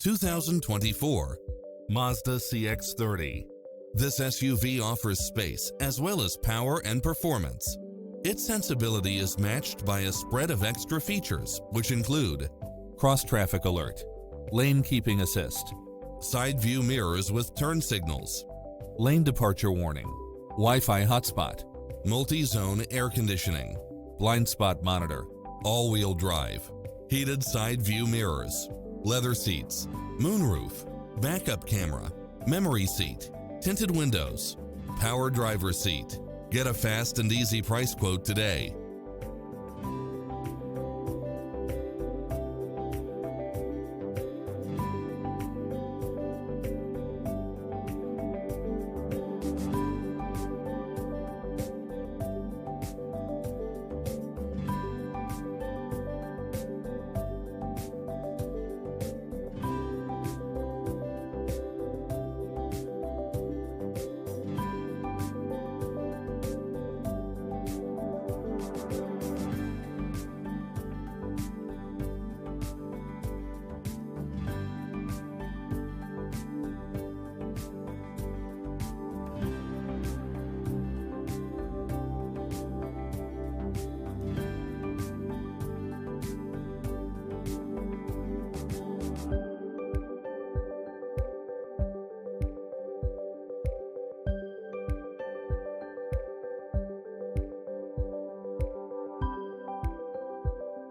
2024 Mazda CX-30. This SUV offers space as well as power and performance. Its sensibility is matched by a spread of extra features, which include cross-traffic alert, lane keeping assist, side view mirrors with turn signals, lane departure warning, Wi-Fi hotspot, multi-zone air conditioning, blind spot monitor, all-wheel drive, heated side view mirrors, leather seats, moonroof, backup camera, memory seat, tinted windows, power driver seat. Get a fast and easy price quote today